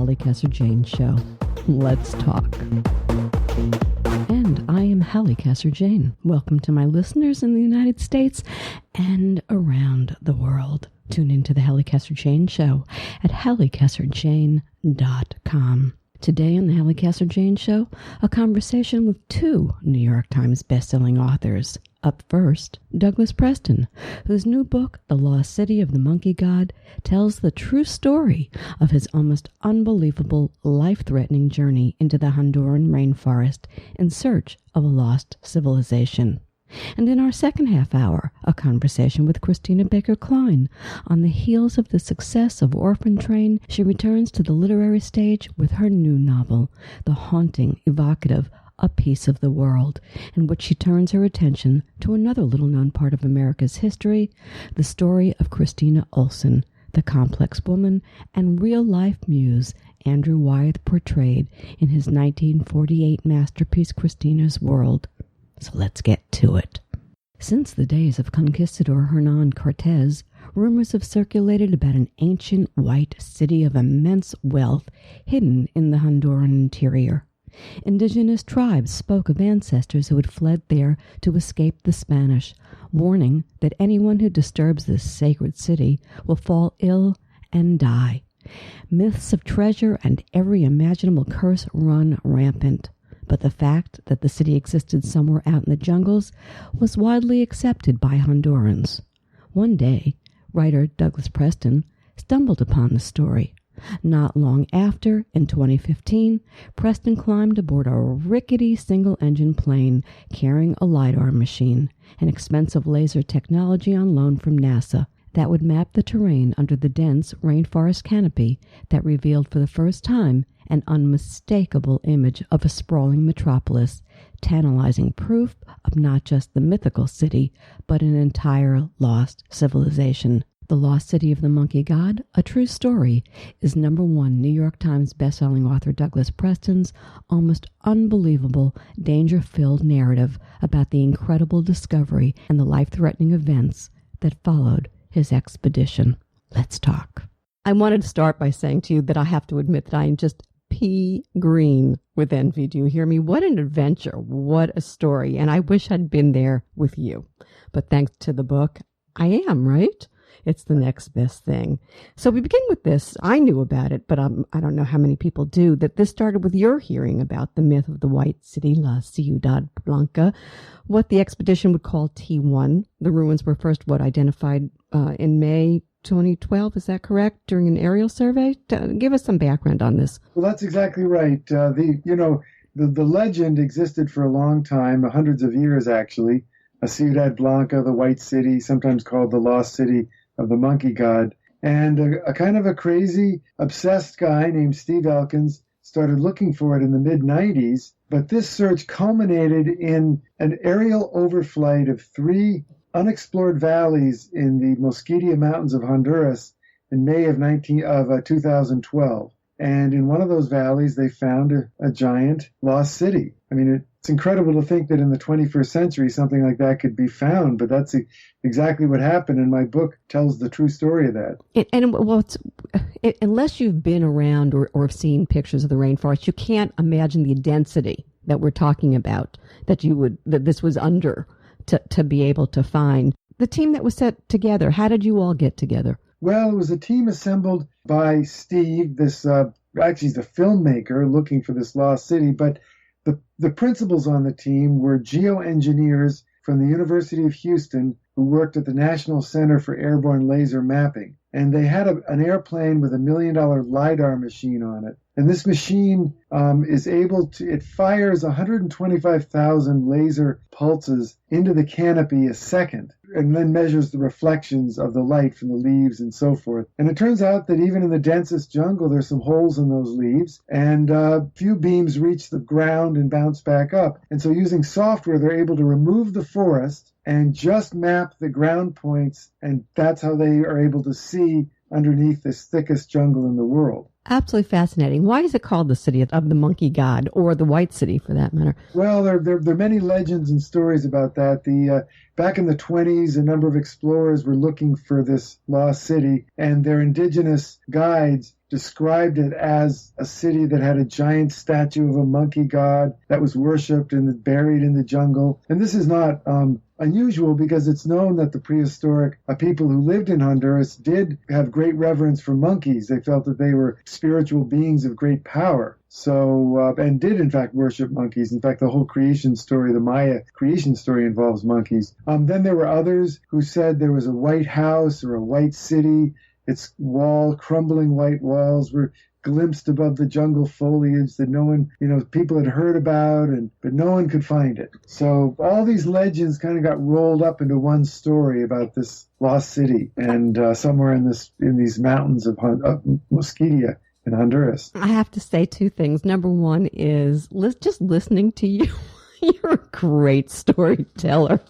Halli Casser-Jayne Show. Let's talk. And I am Halli Casser-Jayne. Welcome to my listeners in the United States and around the world. Tune into the Halli Casser-Jayne Show at hallicasserjayne.com. Today on the Halli Casser-Jayne Show, a conversation with two New York Times bestselling authors. Up first, Douglas Preston, whose new book, The Lost City of the Monkey God, tells the true story of his almost unbelievable, life-threatening journey into the Honduran rainforest in search of a lost civilization. And in our second half hour, a conversation with Christina Kline. On the heels of the success of Orphan Train, she returns to the literary stage with her new novel, the haunting, evocative A Piece of the World, in which she turns her attention to another little-known part of America's history, the story of Christina Olson, the complex woman and real-life muse Andrew Wyeth portrayed in his 1948 masterpiece Christina's World. So let's get to it. Since the days of conquistador Hernan Cortes, rumors have circulated about an ancient white city of immense wealth hidden in the Honduran interior. Indigenous tribes spoke of ancestors who had fled there to escape the Spanish, warning that anyone who disturbs this sacred city will fall ill and die. Myths of treasure and every imaginable curse run rampant. But the fact that the city existed somewhere out in the jungles was widely accepted by Hondurans. One day, writer Douglas Preston stumbled upon the story. Not long after, in 2015, Preston climbed aboard a rickety single-engine plane carrying a LiDAR machine, an expensive laser technology on loan from NASA that would map the terrain under the dense rainforest canopy that revealed for the first time an unmistakable image of a sprawling metropolis, tantalizing proof of not just the mythical city, but an entire lost civilization. The Lost City of the Monkey God, A True Story, is #1 New York Times bestselling author Douglas Preston's almost unbelievable, danger-filled narrative about the incredible discovery and the life-threatening events that followed his expedition. Let's talk. I wanted to start by saying to you that I have to admit that I am just pea green with envy. Do you hear me? What an adventure. What a story. And I wish I'd been there with you. But thanks to the book, I am, right? It's the next best thing. So we begin with this. I knew about it, but I don't know how many people do, that this started with your hearing about the myth of the White City, La Ciudad Blanca, what the expedition would call T1. The ruins were first, identified in May 2012, is that correct? During an aerial survey? Give us some background on this. Well, that's exactly right. The legend existed for a long time, hundreds of years actually. A Ciudad Blanca, the White City, sometimes called the Lost City of the Monkey God. And a kind of a crazy, obsessed guy named Steve Elkins started looking for it in the mid-90s. But this search culminated in an aerial overflight of 3 unexplored valleys in the Mosquitia Mountains of Honduras in May of 2012. And in one of those valleys, they found a giant lost city. I mean, it's incredible to think that in the 21st century, something like that could be found, but that's exactly what happened. And my book tells the true story of that. Unless you've been around or have seen pictures of the rainforest, you can't imagine the density that we're talking about, that this was under to be able to find. The team that was set together, how did you all get together? Well, it was a team assembled by Steve, actually he's a filmmaker looking for this lost city, but the principals on the team were geoengineers from the University of Houston who worked at the National Center for Airborne Laser Mapping. And they had an airplane with $1 million LiDAR machine on it. And this machine it fires 125,000 laser pulses into the canopy a second, and then measures the reflections of the light from the leaves and so forth. And it turns out that even in the densest jungle, there's some holes in those leaves, and few beams reach the ground and bounce back up. And so using software, they're able to remove the forest and just map the ground points, and that's how they are able to see underneath this thickest jungle in the world. Absolutely fascinating. Why is it called the City of the Monkey God, or the White City for that matter? Well, there are many legends and stories about that. Back in the 1920s, a number of explorers were looking for this lost city, and their indigenous guides described it as a city that had a giant statue of a monkey god that was worshipped and buried in the jungle. And this is not unusual because it's known that the prehistoric people who lived in Honduras did have great reverence for monkeys. They felt that they were spiritual beings of great power. So, and did in fact worship monkeys. In fact, the whole creation story, the Maya creation story, involves monkeys. Then there were others who said there was a white house or a white city. Its crumbling white walls were glimpsed above the jungle foliage that no one, people had heard about, but no one could find it. So all these legends kind of got rolled up into one story about this lost city, and somewhere in these mountains of Mosquitia in Honduras. I have to say two things. Number one is just listening to you. You're a great storyteller.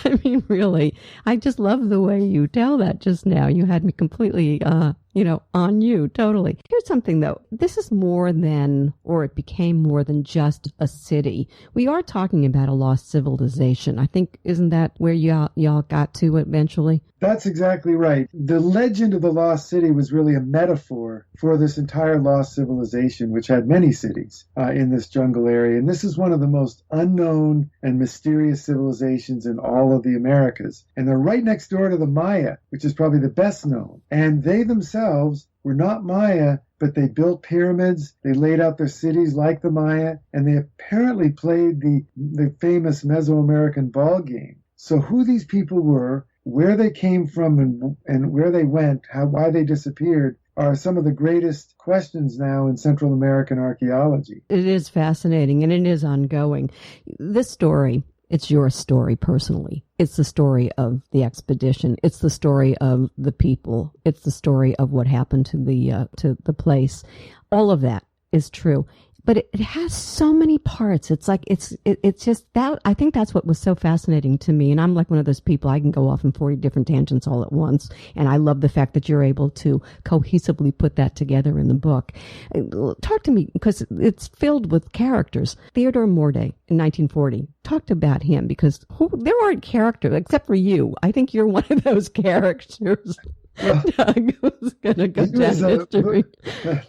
I mean, really, I just love the way you tell that just now. You had me completely, on you, totally. Here's something, though. This is more than, or it became more than just a city. We are talking about a lost civilization. I think, isn't that where y'all got to eventually? That's exactly right. The legend of the lost city was really a metaphor for this entire lost civilization, which had many cities in this jungle area. And this is one of the most unknown and mysterious civilizations in all of the Americas. And they're right next door to the Maya, which is probably the best known. And they themselves were not Maya, but they built pyramids, they laid out their cities like the Maya, and they apparently played the famous Mesoamerican ball game. So who these people were, where they came from and where they went, why they disappeared, are some of the greatest questions now in Central American archaeology. It is fascinating, and it is ongoing. This story, it's your story personally. It's the story of the expedition. It's the story of the people. It's the story of what happened to the place. All of that is true. But it has so many parts. It's like, it's just that, I think that's what was so fascinating to me. And I'm like one of those people, I can go off in 40 different tangents all at once. And I love the fact that you're able to cohesively put that together in the book. Talk to me, because it's filled with characters. Theodore Morday in 1940, talked about him, because there aren't characters except for you. I think you're one of those characters. Well, Doug was going to go down history.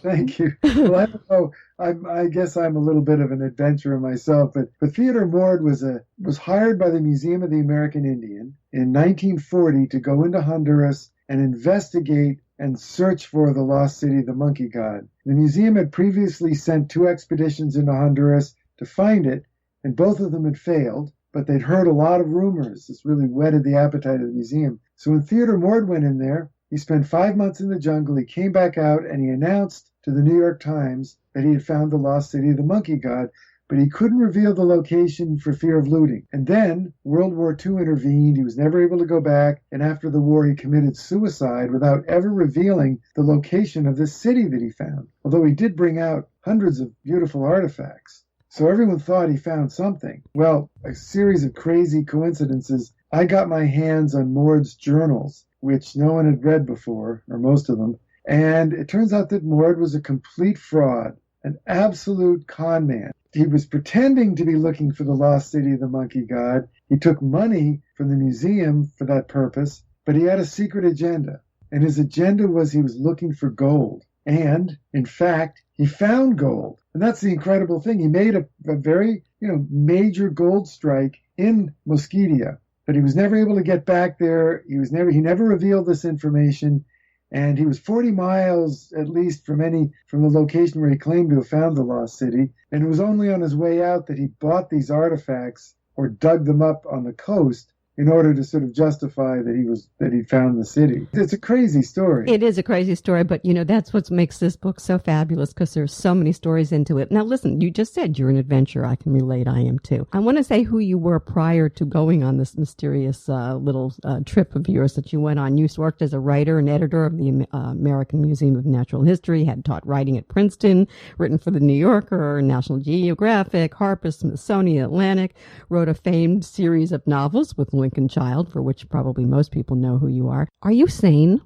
Thank you. Well, I don't know. I guess I'm a little bit of an adventurer myself, but Theodore Mord was hired by the Museum of the American Indian in 1940 to go into Honduras and investigate and search for the lost city of the monkey god. The museum had previously sent 2 expeditions into Honduras to find it, and both of them had failed, but they'd heard a lot of rumors. This really whetted the appetite of the museum. So when Theodore Mord went in there, he spent 5 months in the jungle. He came back out and he announced to the New York Times that he had found the lost city of the monkey god, but he couldn't reveal the location for fear of looting. And then World War II intervened. He was never able to go back. And after the war, he committed suicide without ever revealing the location of this city that he found, although he did bring out hundreds of beautiful artifacts. So everyone thought he found something. Well, a series of crazy coincidences. I got my hands on Mord's journals, which no one had read before, or most of them. And it turns out that Mord was a complete fraud, an absolute con man. He was pretending to be looking for the lost city of the monkey god. He took money from the museum for that purpose, but he had a secret agenda. And his agenda was he was looking for gold. And, in fact, he found gold. And that's the incredible thing. He made a very, major gold strike in Mosquitia. But he was never able to get back there. He never revealed this information. And he was 40 miles at least from the location where he claimed to have found the lost city. And it was only on his way out that he bought these artifacts or dug them up on the coast in order to sort of justify that he found the city. It's a crazy story. It is a crazy story, but that's what makes this book so fabulous, because there's so many stories into it. Now listen, you just said you're an adventurer. I can relate. I am too. I want to say who you were prior to going on this mysterious little trip of yours that you went on. You worked as a writer and editor of the American Museum of Natural History, had taught writing at Princeton, written for the New Yorker, National Geographic, Harper's, Smithsonian, Atlantic, wrote a famed series of novels with Lincoln Child, for which probably most people know who you are. Are you sane?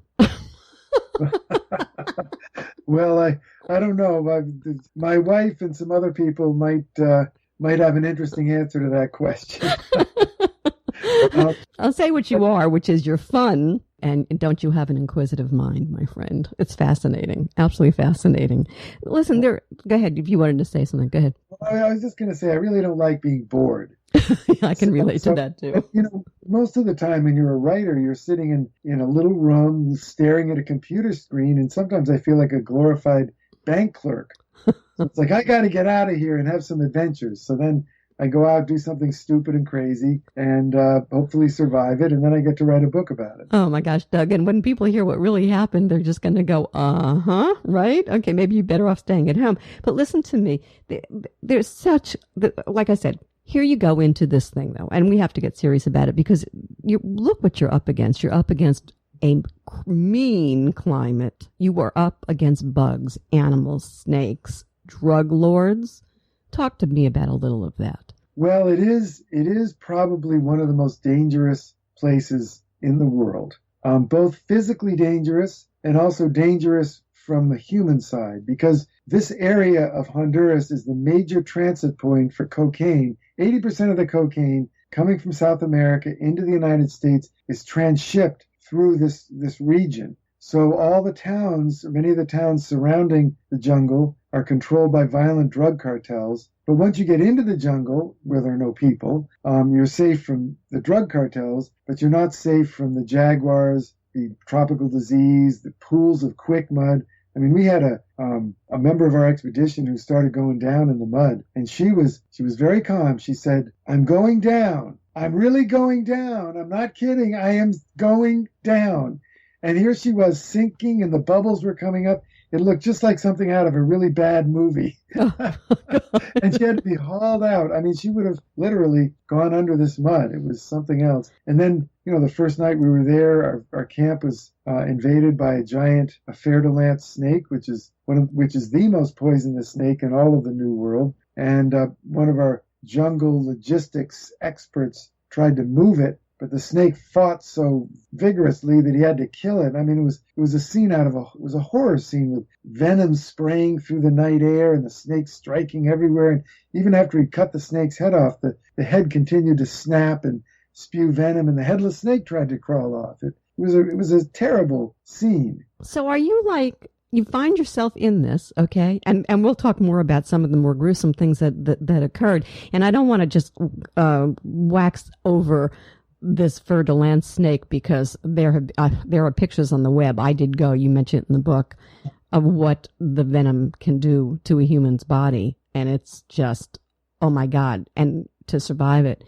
Well, I don't know. My wife and some other people might have an interesting answer to that question. I'll say what you are, which is you're fun. And don't you have an inquisitive mind, my friend? It's fascinating. Absolutely fascinating. Listen, go ahead. If you wanted to say something, go ahead. Well, I was just going to say, I really don't like being bored. I can relate to that too. You know, most of the time when you're a writer, you're sitting in a little room staring at a computer screen, and sometimes I feel like a glorified bank clerk. So it's like, I got to get out of here and have some adventures. So then I go out, do something stupid and crazy, and hopefully survive it, and then I get to write a book about it. Oh my gosh, Doug. And when people hear what really happened, they're just going to go, uh-huh, right? Okay, maybe you're better off staying at home. But listen to me. There's such, like I said, here you go into this thing, though, and we have to get serious about it because look what you're up against. You're up against a mean climate. You are up against bugs, animals, snakes, drug lords. Talk to me about a little of that. Well, it is probably one of the most dangerous places in the world, both physically dangerous and also dangerous from the human side, because this area of Honduras is the major transit point for cocaine. 80% of the cocaine coming from South America into the United States is transshipped through this region. So all the towns, many of the towns surrounding the jungle, are controlled by violent drug cartels. But once you get into the jungle, where there are no people, you're safe from the drug cartels, but you're not safe from the jaguars, the tropical disease, the pools of quick mud. I mean, we had a member of our expedition who started going down in the mud, and she was very calm. She said, "I'm going down. I'm really going down. I'm not kidding. I am going down." And here she was sinking, and the bubbles were coming up. It looked just like something out of a really bad movie. And she had to be hauled out. I mean, she would have literally gone under this mud. It was something else. And then, the first night we were there, our camp was invaded by a giant fer-de-lance snake, which is the most poisonous snake in all of the New World. And one of our jungle logistics experts tried to move it, but the snake fought so vigorously that he had to kill it. I mean, it was a scene it was a horror scene with venom spraying through the night air and the snake striking everywhere. And even after he cut the snake's head off, the head continued to snap and spew venom, and the headless snake tried to crawl off. It was a terrible scene. So are you like, you find yourself in this, okay? And we'll talk more about some of the more gruesome things that occurred. And I don't want to just wax over this fer-de-lance snake, because there are pictures on the web. I did go, you mentioned it in the book, of what the venom can do to a human's body. And it's just, oh my God. And to survive it.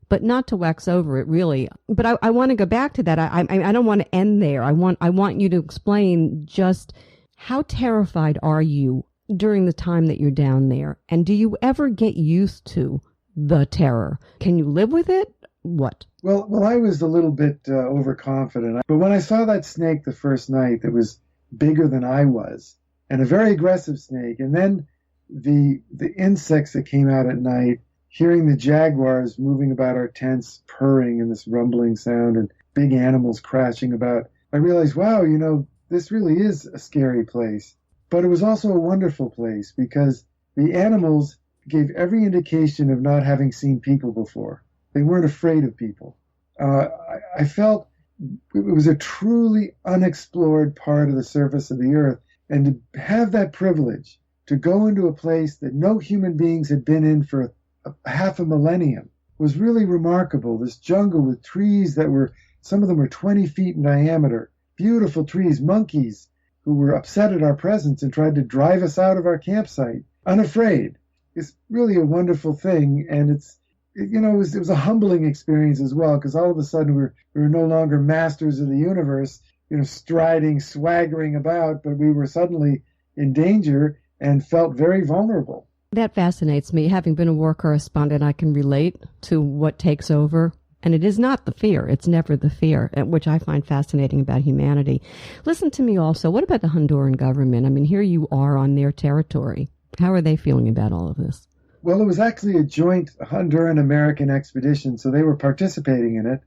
But not to wax over it, really. But I want to go back to that. I don't want to end there. I want you to explain just how terrified are you during the time that you're down there? And do you ever get used to the terror? Can you live with it? What? Well, I was a little bit overconfident. But when I saw that snake the first night that was bigger than I was, and a very aggressive snake, and then the insects that came out at night, hearing the jaguars moving about our tents, purring in this rumbling sound, and big animals crashing about, I realized, wow, this really is a scary place. But it was also a wonderful place, because the animals gave every indication of not having seen people before. They weren't afraid of people. I felt it was a truly unexplored part of the surface of the earth, and to have that privilege to go into a place that no human beings had been in for half a millennium was really remarkable. This jungle with trees some of them were 20 feet in diameter, beautiful trees, monkeys who were upset at our presence and tried to drive us out of our campsite, unafraid. It's really a wonderful thing, and it was a humbling experience as well, because all of a sudden we were no longer masters of the universe, striding, swaggering about, but we were suddenly in danger and felt very vulnerable. That fascinates me. Having been a war correspondent, I can relate to what takes over. And it is not the fear. It's never the fear, which I find fascinating about humanity. Listen to me also. What about the Honduran government? I mean, here you are on their territory. How are they feeling about all of this? Well, it was actually a joint Honduran-American expedition, so they were participating in it.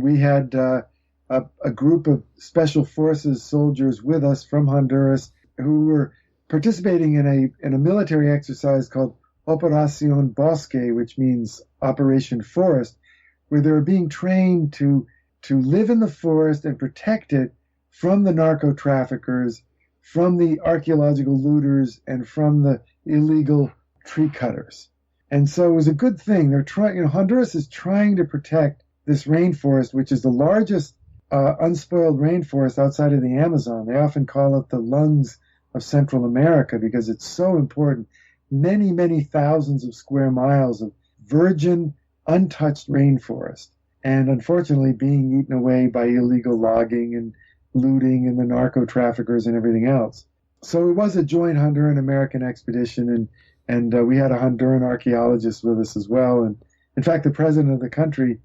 We had a group of special forces soldiers with us from Honduras who were participating in a military exercise called Operación Bosque, which means Operation Forest, where they were being trained to to live in the forest and protect it from the narco traffickers, from the archaeological looters, and from the illegal tree cutters. And so it was a good thing. They're trying, Honduras is trying to protect this rainforest, which is the largest unspoiled rainforest outside of the Amazon. They often call it the lungs of Central America because it's so important. Many, many thousands of square miles of virgin, untouched rainforest. And unfortunately being eaten away by illegal logging and looting and the narco traffickers and everything else. So it was a joint Honduran-American expedition, and we had a Honduran archaeologist with us as well. And in fact, the president of the country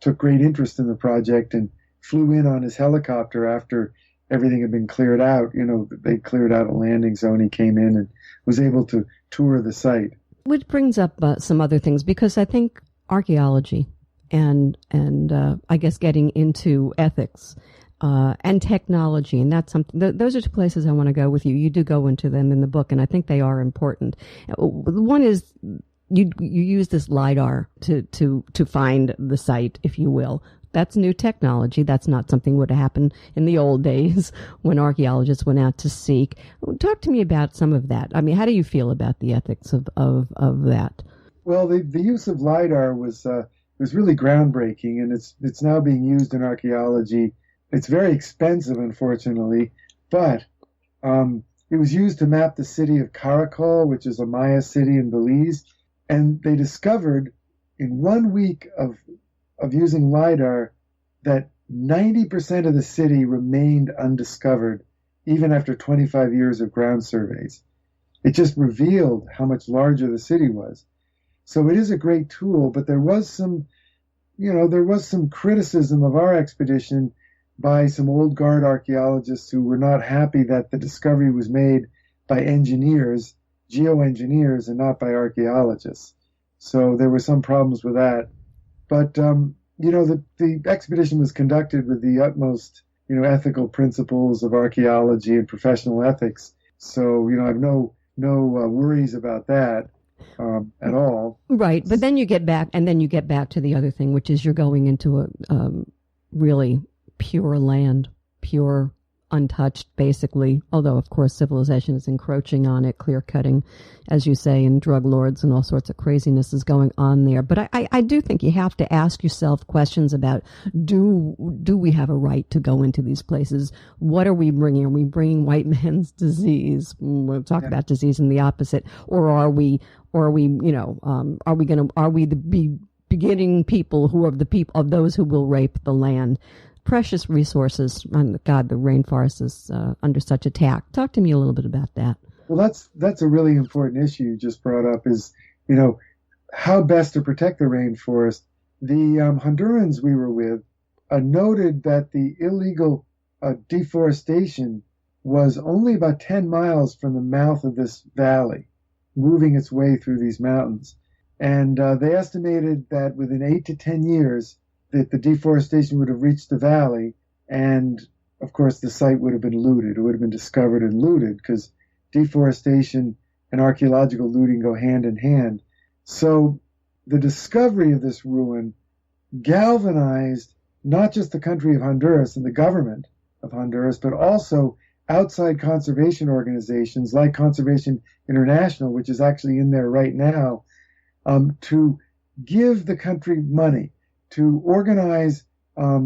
took great interest in the project and flew in on his helicopter after everything had been cleared out. They cleared out a landing zone. He came in and was able to tour the site. Which brings up some other things, because I think archaeology and I guess getting into ethics and technology, and that's something. Those are two places I want to go with you. You do go into them in the book, and I think they are important. One is you use this LiDAR to find the site, if you will. That's new technology. That's not something that would have happened in the old days when archaeologists went out to seek. Talk to me about some of that. I mean, how do you feel about the ethics of that? Well, the use of LiDAR was really groundbreaking, and it's now being used in archaeology. It's very expensive, unfortunately, but it was used to map the city of Caracol, which is a Maya city in Belize, and they discovered in 1 week of using LiDAR that 90% of the city remained undiscovered, even after 25 years of ground surveys. It just revealed how much larger the city was. So it is a great tool, but there was some criticism of our expedition by some old guard archaeologists who were not happy that the discovery was made by engineers, geoengineers, and not by archaeologists. So there were some problems with that. But, the expedition was conducted with the utmost, ethical principles of archaeology and professional ethics. So, I have no worries about that at all. Right. But then you get back to the other thing, which is you're going into a really pure land, pure, untouched, basically, although, of course, civilization is encroaching on it, clear-cutting, as you say, and drug lords and all sorts of craziness is going on there. But I do think you have to ask yourself questions about, do we have a right to go into these places? What are we bringing? Are we bringing white man's disease? We'll talk about disease and the opposite. Or are we the beginning people who are the people of those who will rape the land? Precious resources. God, the rainforest is under such attack. Talk to me a little bit about that. Well, that's a really important issue you just brought up is, how best to protect the rainforest. The Hondurans we were with noted that the illegal deforestation was only about 10 miles from the mouth of this valley, moving its way through these mountains. And they estimated that within 8 to 10 years, that the deforestation would have reached the valley, and of course the site would have been looted. It would have been discovered and looted, because deforestation and archaeological looting go hand in hand. So the discovery of this ruin galvanized not just the country of Honduras and the government of Honduras, but also outside conservation organizations like Conservation International, which is actually in there right now, to give the country money to organize a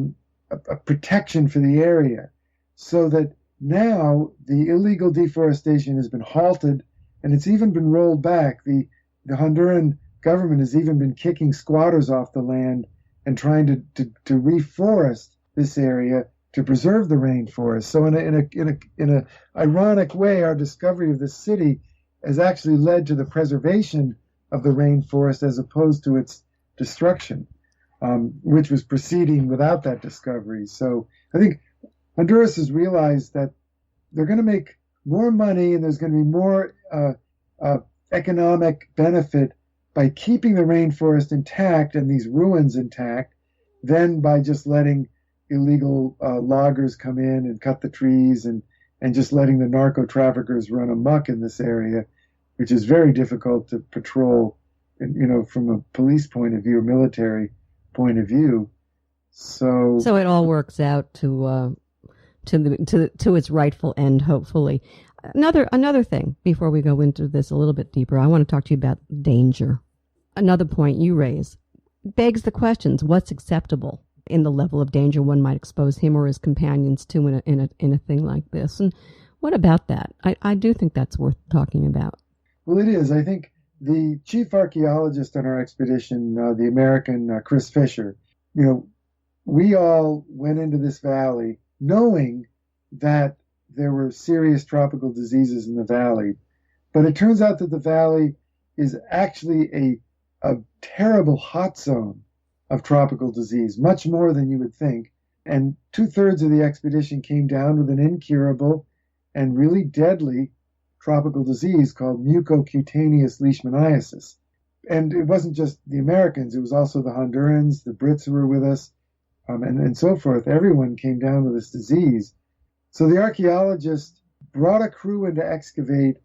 protection for the area, so that now the illegal deforestation has been halted, and it's even been rolled back. The Honduran government has even been kicking squatters off the land and trying to reforest this area to preserve the rainforest. So in a ironic way, our discovery of this city has actually led to the preservation of the rainforest as opposed to its destruction, which was proceeding without that discovery. So I think Honduras has realized that they're going to make more money and there's going to be more economic benefit by keeping the rainforest intact and these ruins intact than by just letting illegal loggers come in and cut the trees and just letting the narco traffickers run amok in this area, which is very difficult to patrol, from a police point of view or military point of view. So it all works out to its rightful end, hopefully. Another thing before we go into this a little bit deeper, I want to talk to you about danger. Another point you raise begs the questions: what's acceptable in the level of danger one might expose him or his companions to in a thing like this? And what about that? I do think that's worth talking about. Well, it is. I think the chief archaeologist on our expedition, the American Chris Fisher, we all went into this valley knowing that there were serious tropical diseases in the valley. But it turns out that the valley is actually a terrible hot zone of tropical disease, much more than you would think. And 2/3 of the expedition came down with an incurable and really deadly tropical disease called mucocutaneous leishmaniasis. And it wasn't just the Americans, it was also the Hondurans, the Brits who were with us, and so forth. Everyone came down with this disease. So the archaeologist brought a crew in to excavate,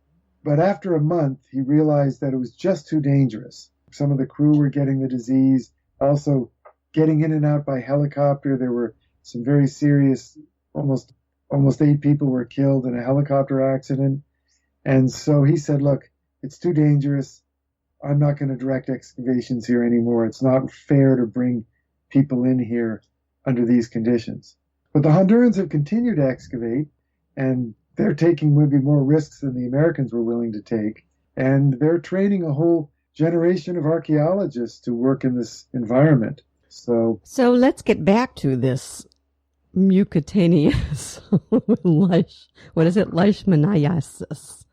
but after a month, he realized that it was just too dangerous. Some of the crew were getting the disease, also getting in and out by helicopter. There were some very serious, almost 8 people were killed in a helicopter accident. And so he said, look, it's too dangerous. I'm not going to direct excavations here anymore. It's not fair to bring people in here under these conditions. But the Hondurans have continued to excavate, and they're taking maybe more risks than the Americans were willing to take. And they're training a whole generation of archaeologists to work in this environment. So let's get back to this mucocutaneous leishmaniasis.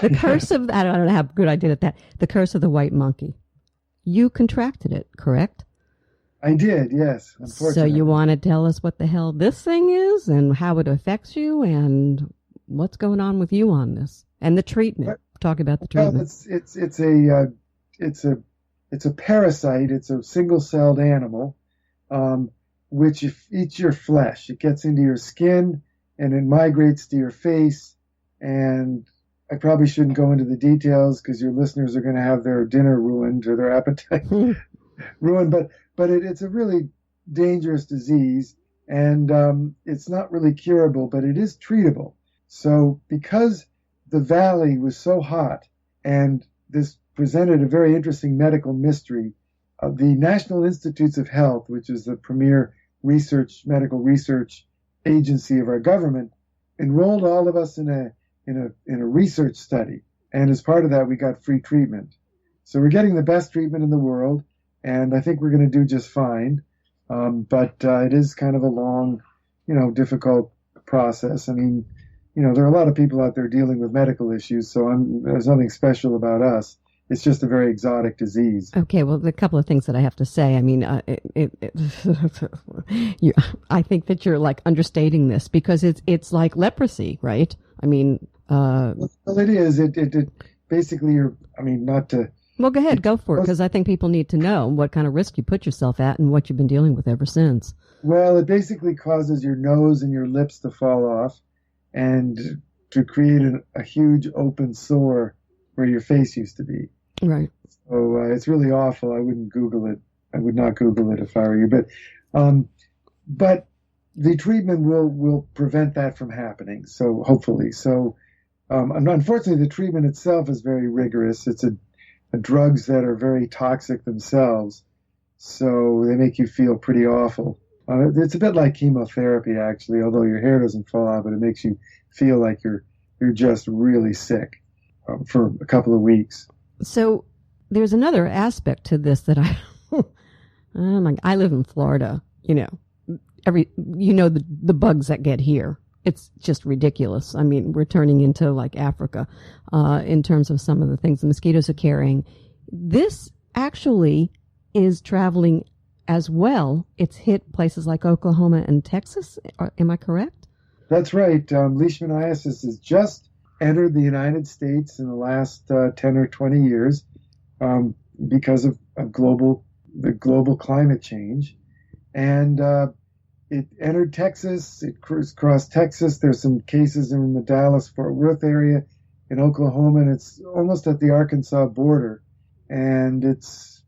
The curse of, I don't know how good I did at that, the curse of the white monkey. You contracted it, correct? I did, yes, unfortunately. So you want to tell us what the hell this thing is and how it affects you and what's going on with you on this and the treatment. Talk about the treatment. Well, it's a parasite. It's a single-celled animal, which eats your flesh. It gets into your skin and it migrates to your face. And I probably shouldn't go into the details because your listeners are going to have their dinner ruined or their appetite ruined. But it's a really dangerous disease, and it's not really curable, but it is treatable. So because the valley was so hot, and this presented a very interesting medical mystery, the National Institutes of Health, which is the premier medical research agency of our government, enrolled all of us in a research study. And as part of that, we got free treatment. So we're getting the best treatment in the world. And I think we're going to do just fine. But it is kind of a long, difficult process. I mean, there are a lot of people out there dealing with medical issues, so there's nothing special about us. It's just a very exotic disease. Okay, well, a couple of things that I have to say. I mean, I think that you're like understating this because it's like leprosy, right? I mean, well, it is. It basically, not to. Well, go ahead, go for it, because I think people need to know what kind of risk you put yourself at and what you've been dealing with ever since. Well, it basically causes your nose and your lips to fall off and to create a huge open sore where your face used to be. Right. So it's really awful. I wouldn't Google it. I would not Google it if I were you. But the treatment will prevent that from happening. So hopefully. So unfortunately, the treatment itself is very rigorous. It's drugs that are very toxic themselves, so they make you feel pretty awful. It's a bit like chemotherapy, actually, although your hair doesn't fall out, but it makes you feel like you're just really sick for a couple of weeks. So there's another aspect to this that I live in Florida. The bugs that get here. It's just ridiculous. I mean, we're turning into like Africa in terms of some of the things the mosquitoes are carrying. This actually is traveling as well. It's hit places like Oklahoma and Texas. Am I correct? That's right. Leishmaniasis has just entered the United States in the last 10 or 20 years because of the global climate change. And it entered Texas. It crossed Texas. There's some cases in the Dallas-Fort Worth area, in Oklahoma, and it's almost at the Arkansas border. And it's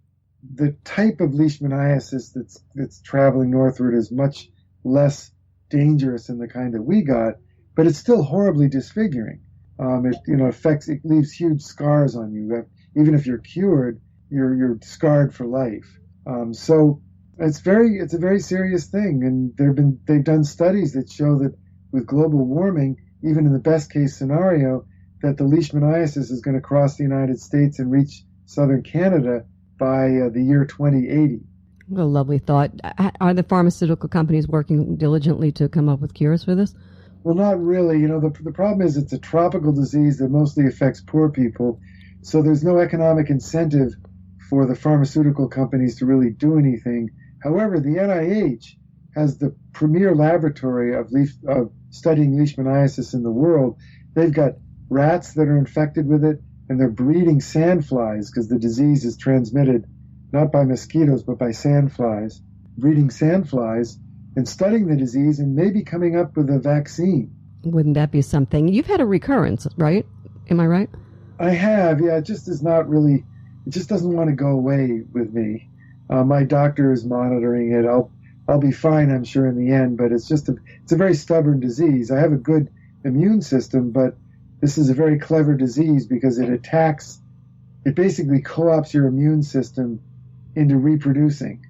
the type of leishmaniasis that's traveling northward is much less dangerous than the kind that we got, but it's still horribly disfiguring. It leaves huge scars on you. Even if you're cured, you're scarred for life. So it's a very serious thing, and they've done studies that show that with global warming, even in the best case scenario, that the leishmaniasis is going to cross the United States and reach southern Canada by the year 2080. What a lovely thought. Are the pharmaceutical companies working diligently to come up with cures for this? Well, not really. The problem is it's a tropical disease that mostly affects poor people, so there's no economic incentive for the pharmaceutical companies to really do anything. However, the NIH has the premier laboratory of studying leishmaniasis in the world. They've got rats that are infected with it, and they're breeding sandflies because the disease is transmitted not by mosquitoes but by sandflies, breeding sandflies and studying the disease and maybe coming up with a vaccine. Wouldn't that be something? You've had a recurrence, right? Am I right? I have, yeah. It just doesn't want to go away with me. My doctor is monitoring it. I'll be fine, I'm sure, in the end, but it's a very stubborn disease. I have a good immune system, but this is a very clever disease because it basically co-opts your immune system into reproducing.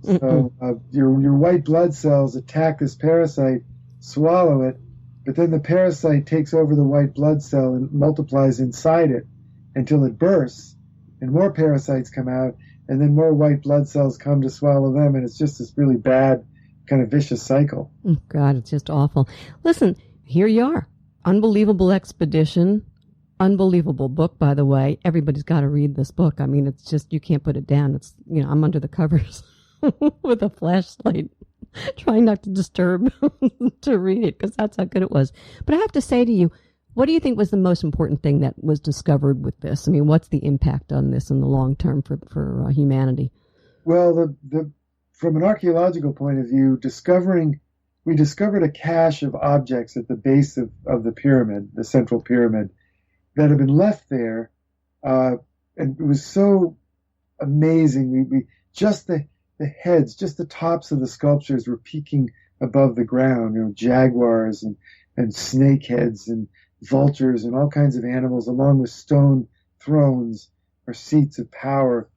So your white blood cells attack this parasite, swallow it, but then the parasite takes over the white blood cell and multiplies inside it until it bursts, and more parasites come out, and then more white blood cells come to swallow them, and it's just this really bad kind of vicious cycle. Oh, God, it's just awful. Listen, here you are. Unbelievable expedition. Unbelievable book, by the way. Everybody's got to read this book. I mean, it's just, you can't put it down. It's, I'm under the covers with a flashlight, trying not to disturb to read it, because that's how good it was. But I have to say to you, what do you think was the most important thing that was discovered with this? I mean, what's the impact on this in the long term for humanity? Well, from an archaeological point of view, we discovered a cache of objects at the base of the pyramid, the central pyramid, that had been left there, and it was so amazing. We just the heads, just the tops of the sculptures were peeking above the ground. Jaguars and snake heads and vultures and all kinds of animals, along with stone thrones or seats of power.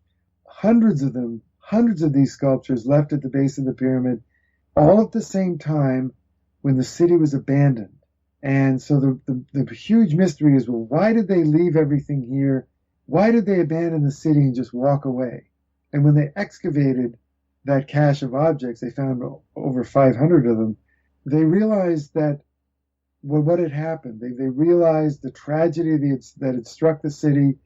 Hundreds of them, hundreds of these sculptures left at the base of the pyramid, all at the same time when the city was abandoned. And so the huge mystery is, well, why did they leave everything here? Why did they abandon the city and just walk away? And when they excavated that cache of objects, they found over 500 of them. They realized that what had happened. They realized the tragedy that had struck the city,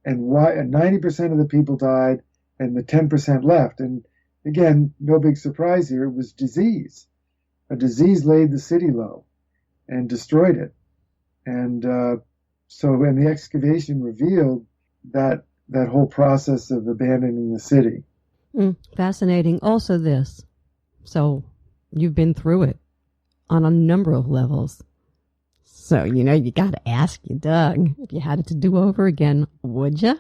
and why 90% of the people died and the 10% left. And again, no big surprise here. It was disease. A disease laid the city low and destroyed it. And the excavation revealed that whole process of abandoning the city. Fascinating. Also this. So you've been through it on a number of levels. So, you got to ask you, Doug, if you had it to do over again, would you?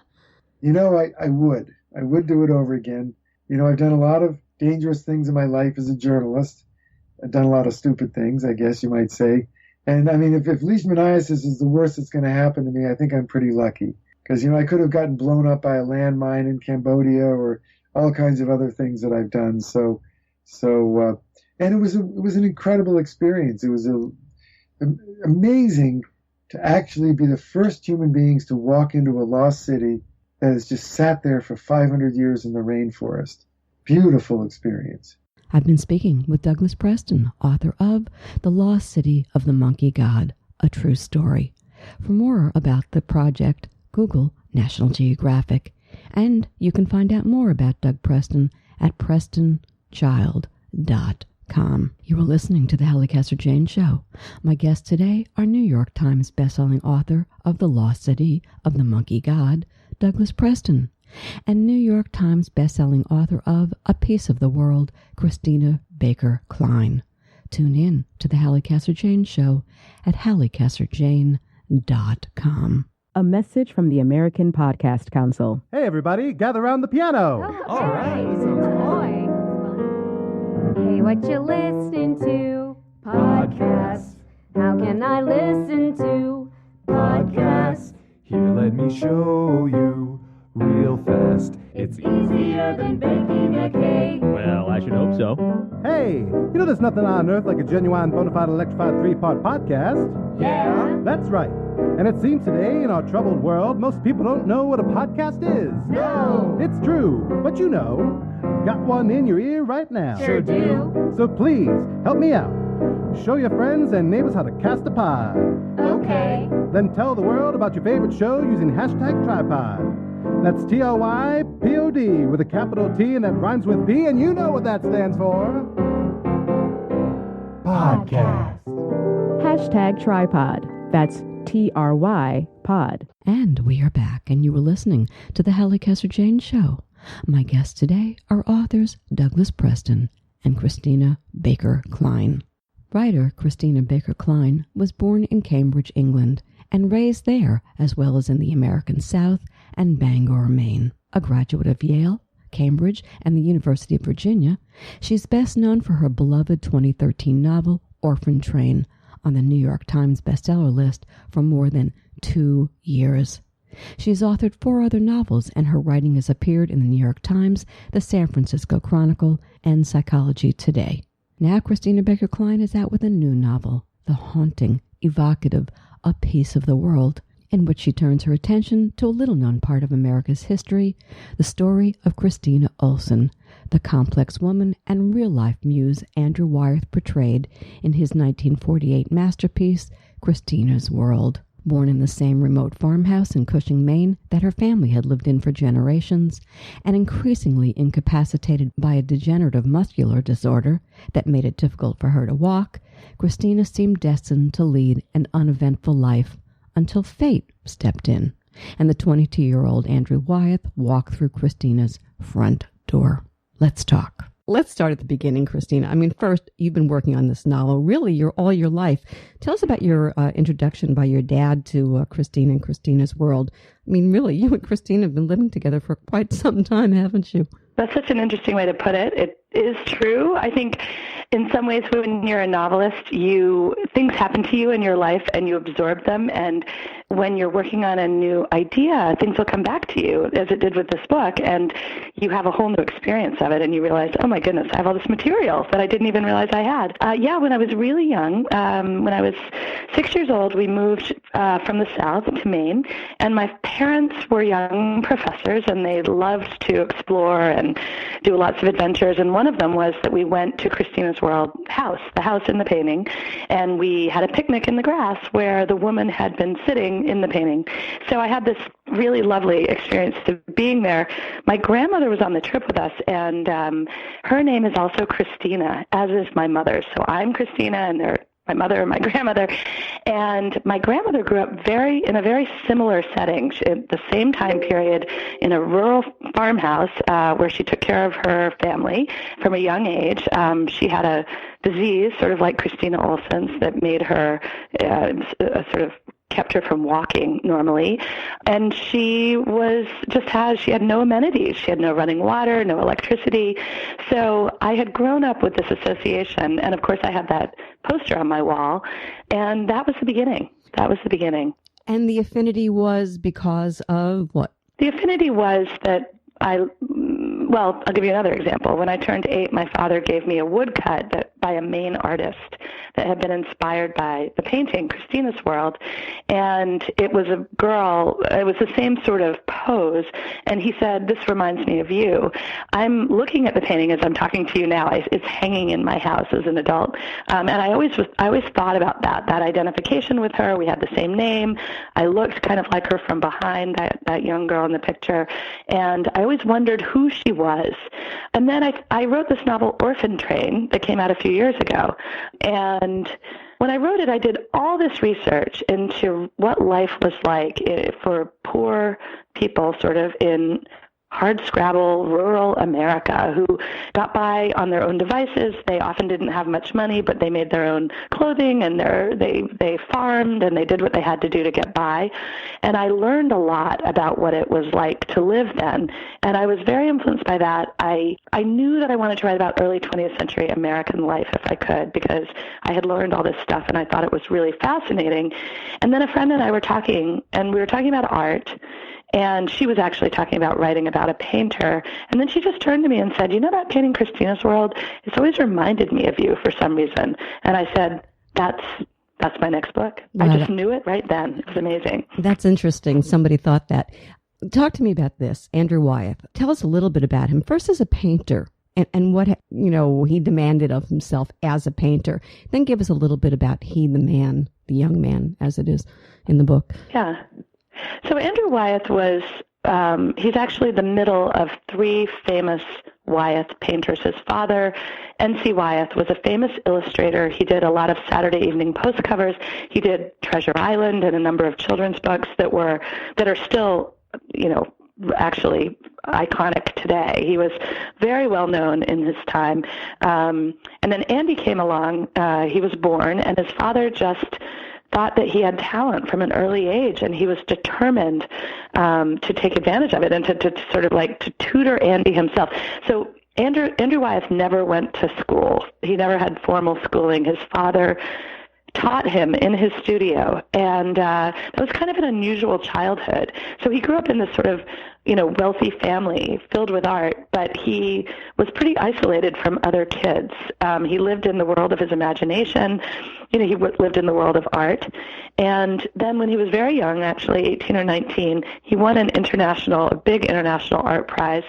I would. I would do it over again. I've done a lot of dangerous things in my life as a journalist. I've done a lot of stupid things, I guess you might say. And I mean, if leishmaniasis is the worst that's going to happen to me, I think I'm pretty lucky. Because, I could have gotten blown up by a landmine in Cambodia or all kinds of other things that I've done. And it was an incredible experience. It was amazing to actually be the first human beings to walk into a lost city that has just sat there for 500 years in the rainforest. Beautiful experience. I've been speaking with Douglas Preston, author of The Lost City of the Monkey God, A True Story. For more about the project, Google National Geographic. And you can find out more about Doug Preston at PrestonChild.com. You are listening to the Halli Casser-Jayne Show. My guests today are New York Times bestselling author of The Lost City of the Monkey God, Douglas Preston, and New York Times bestselling author of A Piece of the World, Christina Baker Kline. Tune in to the Halli Casser-Jayne Show at hallicasserjayne.com. A message from the American Podcast Council. Hey, everybody, gather around the piano. All right. Hey, what you listening to? Podcast. How can I listen to podcast? Here, let me show you real fast. It's easier than baking a cake. Well, I should hope so. Hey, you know there's nothing on earth like a genuine, bona fide, electrified three-part podcast? Yeah. That's right. And it seems today, in our troubled world, most people don't know what a podcast is. No. It's true, but you know. Got one in your ear right now. Sure do. So please, help me out. Show your friends and neighbors how to cast a pod. Okay. Then tell the world about your favorite show using hashtag tripod. That's TRYPOD with a capital T and that rhymes with P, and you know what that stands for. Podcast. Hashtag tripod. That's TRY pod. And we are back, and you were listening to the Halli Casser-Jayne Show. My guests today are authors Douglas Preston and Christina Baker Kline. Writer Christina Baker Kline was born in Cambridge, England, and raised there, as well as in the American South and Bangor, Maine. A graduate of Yale, Cambridge, and the University of Virginia, she's best known for her beloved 2013 novel, Orphan Train, on the New York Times bestseller list for more than 2 years. She's authored 4 other novels, and her writing has appeared in the New York Times, the San Francisco Chronicle, and Psychology Today. Now Christina Baker Kline is out with a new novel, the haunting, evocative A Piece of the World, in which she turns her attention to a little-known part of America's history, the story of Christina Olson, the complex woman and real-life muse Andrew Wyeth portrayed in his 1948 masterpiece, Christina's World. Born in the same remote farmhouse in Cushing, Maine, that her family had lived in for generations, and increasingly incapacitated by a degenerative muscular disorder that made it difficult for her to walk, Christina seemed destined to lead an uneventful life until fate stepped in, and the 22-year-old Andrew Wyeth walked through Christina's front door. Let's talk. Let's start at the beginning, Christina. I mean, first, you've been working on this novel really all your life. Tell us about your introduction by your dad to Christina and Christina's World. I mean, really, you and Christina have been living together for quite some time, haven't you? That's such an interesting way to put it. It is true. I think in some ways when you're a novelist, things happen to you in your life and you absorb them. And when you're working on a new idea, things will come back to you, as it did with this book, and you have a whole new experience of it, and you realize, oh my goodness, I have all this material that I didn't even realize I had. When I was really young, when I was 6 years old, we moved from the South to Maine, and my parents were young professors, and they loved to explore and do lots of adventures, and one of them was that we went to Christina's World house, the house in the painting, and we had a picnic in the grass where the woman had been sitting in the painting. So I had this really lovely experience of being there. My grandmother was on the trip with us, and her name is also Christina, as is my mother's. So I'm Christina, and they're my mother and my grandmother. And my grandmother grew up in a very similar setting, at the same time period, in a rural farmhouse where she took care of her family from a young age. She had a disease, sort of like Christina Olson's, that made her kept her from walking normally. And she had no amenities. She had no running water, no electricity. So I had grown up with this association. And of course I had that poster on my wall. And that was the beginning. And the affinity was because of what? The affinity was that I'll give you another example. When I turned 8, my father gave me a woodcut by a Maine artist that had been inspired by the painting, Christina's World. And it was a girl, it was the same sort of pose. And he said, "This reminds me of you." I'm looking at the painting as I'm talking to you now. It's hanging in my house as an adult. And I always thought about that identification with her. We had the same name. I looked kind of like her from behind, that young girl in the picture. And I always wondered who she was. And then I wrote this novel, Orphan Train, that came out a few years ago. And when I wrote it, I did all this research into what life was like for poor people sort of in hardscrabble rural America who got by on their own devices. They often didn't have much money, but they made their own clothing, and they farmed, and they did what they had to do to get by. And I learned a lot about what it was like to live then, and I was very influenced by that. I knew that I wanted to write about early 20th century American life if I could, because I had learned all this stuff, and I thought it was really fascinating. And then a friend and I were talking, and we were talking about art, and she was actually talking about writing about a painter. And then she just turned to me and said, you know that painting Christina's World? It's always reminded me of you for some reason. And I said, that's my next book. I just knew it right then. It was amazing. That's interesting. Somebody thought that. Talk to me about this, Andrew Wyeth. Tell us a little bit about him. First as a painter and what, he demanded of himself as a painter. Then give us a little bit about he, the man, the young man, as it is in the book. Yeah. So Andrew Wyeth was, he's actually the middle of three famous Wyeth painters. His father, N.C. Wyeth, was a famous illustrator. He did a lot of Saturday Evening Post covers. He did Treasure Island and a number of children's books that are still, actually iconic today. He was very well known in his time. And then Andy came along. He was born, and his father just thought that he had talent from an early age, and he was determined to take advantage of it and to sort of like to tutor Andy himself. So Andrew Wyeth never went to school. He never had formal schooling. His father taught him in his studio, and that was kind of an unusual childhood. So he grew up in this sort of wealthy family filled with art, but he was pretty isolated from other kids. He lived in the world of his imagination. He lived in the world of art. And then when he was very young, actually 18 or 19, he won a big international art prize.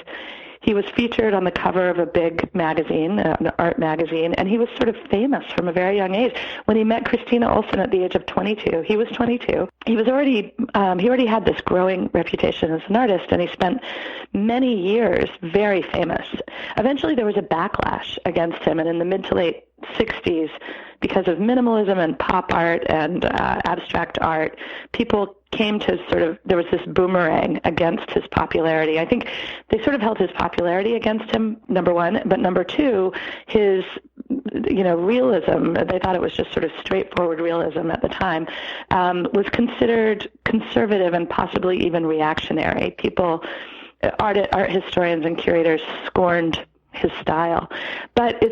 He was featured on the cover of a big magazine, an art magazine, and he was sort of famous from a very young age. When he met Christina Olsen at the age of 22, he was 22. He already had this growing reputation as an artist, and he spent many years very famous. Eventually, there was a backlash against him, and in the mid to late 60s, because of minimalism and pop art and abstract art, people came to there was this boomerang against his popularity. I think they sort of held his popularity against him, number one, but number two, his, realism, they thought it was just sort of straightforward realism at the time, was considered conservative and possibly even reactionary. Art historians and curators scorned his style. But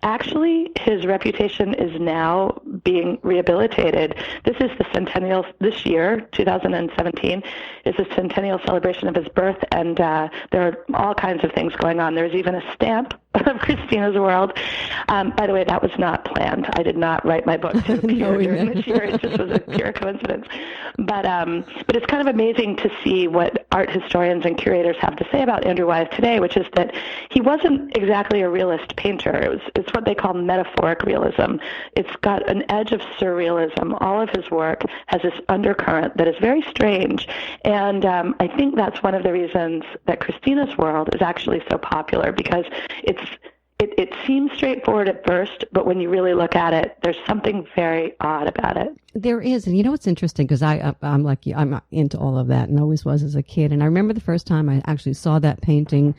actually, his reputation is now being rehabilitated. This is the centennial, this year, 2017, is the centennial celebration of his birth, and there are all kinds of things going on. There's even a stamp of Christina's World. By the way, that was not planned. I did not write my book to appear during this year. It just was a pure coincidence. But it's kind of amazing to see what art historians and curators have to say about Andrew Wyeth today, which is that he wasn't exactly a realist painter. It's what they call metaphoric realism. It's got an edge of surrealism. All of his work has this undercurrent that is very strange. And I think that's one of the reasons that Christina's World is actually so popular, because it seems straightforward at first, but when you really look at it, there's something very odd about it. There is. And what's interesting, because I'm like you, I'm into all of that and always was as a kid. And I remember the first time I actually saw that painting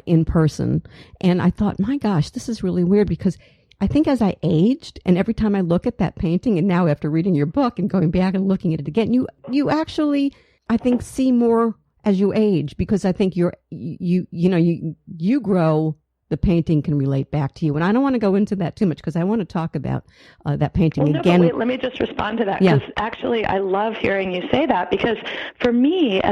in person. And I thought, my gosh, this is really weird, because I think as I aged, and every time I look at that painting, and now after reading your book and going back and looking at it again, you actually, I think, see more as you age, because I think you grow. The painting can relate back to you. And I don't want to go into that too much, because I want to talk about that painting again. But wait, let me just respond to that, because actually I love hearing you say that, because for me,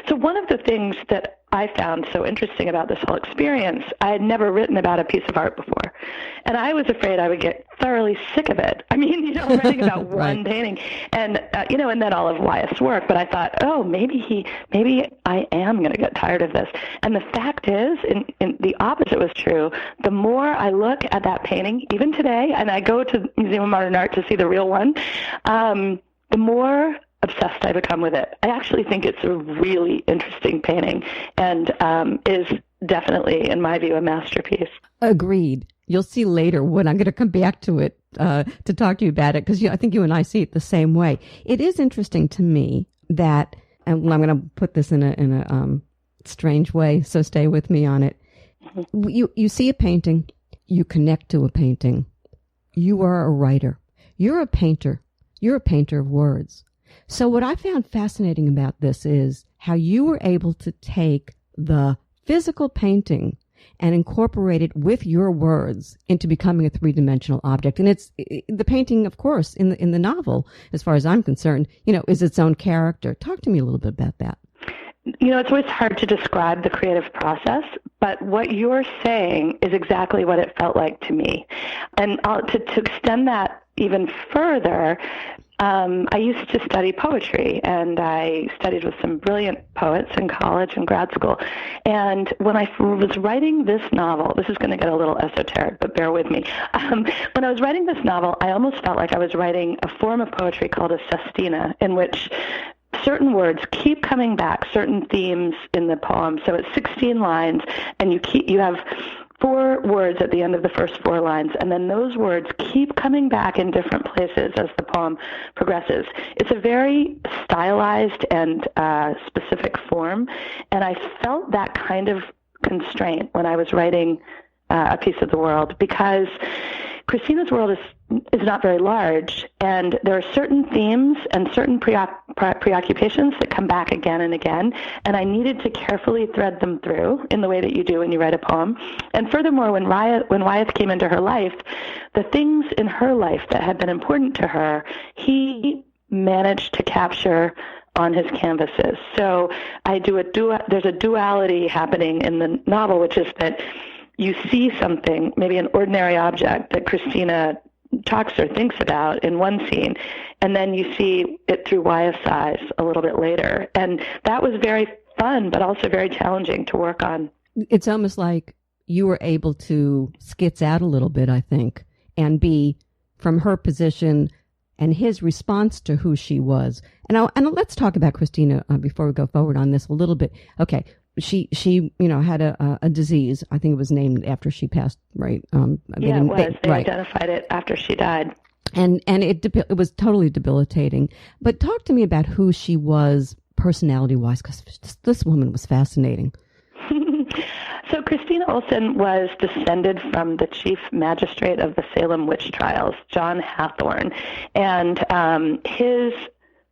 so one of the things that I found so interesting about this whole experience, I had never written about a piece of art before. And I was afraid I would get thoroughly sick of it. I mean, writing about one painting and, and then all of Wyeth's work. But I thought, maybe I am going to get tired of this. And the fact is, in the opposite was true. The more I look at that painting, even today, and I go to Museum of Modern Art to see the real one, the more obsessed I become with it. I actually think it's a really interesting painting, and is definitely, in my view, a masterpiece. Agreed. You'll see later when I'm going to come back to it to talk to you about it, because I think you and I see it the same way. It is interesting to me that, and I'm going to put this in a strange way, so stay with me on it. You see a painting, you connect to a painting. You are a writer. You're a painter. You're a painter of words. So what I found fascinating about this is how you were able to take the physical painting and incorporate it with your words into becoming a three-dimensional object. And it's the painting, of course, in the novel, as far as I'm concerned, is its own character. Talk to me a little bit about that. It's always hard to describe the creative process, but what you're saying is exactly what it felt like to me. And to extend that even further, I used to study poetry, and I studied with some brilliant poets in college and grad school. And when I was writing this novel, this is going to get a little esoteric, but bear with me. When I was writing this novel, I almost felt like I was writing a form of poetry called a sestina, in which certain words keep coming back, certain themes in the poem. So it's 16 lines, and you have 4 words at the end of the first 4 lines, and then those words keep coming back in different places as the poem progresses. It's a very stylized and specific form, and I felt that kind of constraint when I was writing A Piece of the World, because Christina's world is not very large, and there are certain themes and certain preoccupations that come back again and again, and I needed to carefully thread them through in the way that you do when you write a poem. And furthermore, when Wyeth came into her life, the things in her life that had been important to her, he managed to capture on his canvases. So there's a duality happening in the novel, which is that you see something, maybe an ordinary object that Christina talks or thinks about in one scene, and then you see it through Wyeth's eyes a little bit later. And that was very fun, but also very challenging to work on. It's almost like you were able to skits out a little bit, I think, and be from her position and his response to who she was. And let's talk about Christina before we go forward on this a little bit. Okay. She had a disease. I think it was named after she passed, right? Yeah, it was. They identified it after she died. And it was totally debilitating. But talk to me about who she was personality-wise, because this woman was fascinating. So Christina Olson was descended from the chief magistrate of the Salem witch trials, John Hathorne, and his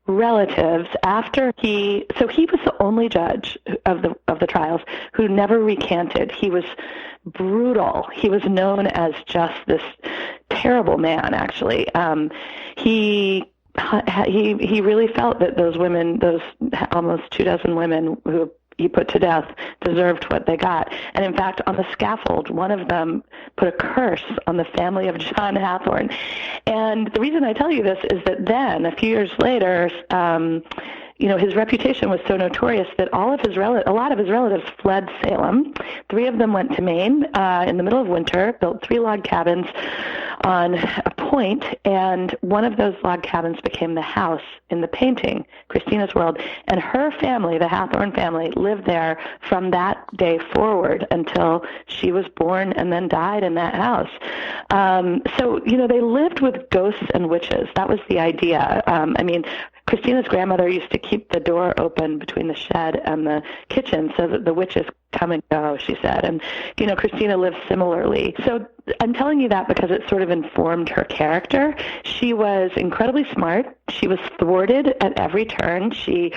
relatives, he was the only judge of the trials who never recanted. He was brutal. He was known as just this terrible man, actually. He really felt that those women, those almost 24 women who he put to death, deserved what they got. And in fact, on the scaffold, one of them put a curse on the family of John Hathorne. And the reason I tell you this is that then, a few years later, his reputation was so notorious that a lot of his relatives fled Salem. 3 of them went to Maine in the middle of winter, built 3 log cabins on a point, and one of those log cabins became the house in the painting, Christina's World. And her family, the Hathorne family, lived there from that day forward until she was born and then died in that house. So they lived with ghosts and witches. That was the idea. Christina's grandmother used to keep the door open between the shed and the kitchen so that the witches come and go, she said. And, Christina lived similarly. So I'm telling you that because it sort of informed her character. She was incredibly smart. She was thwarted at every turn. She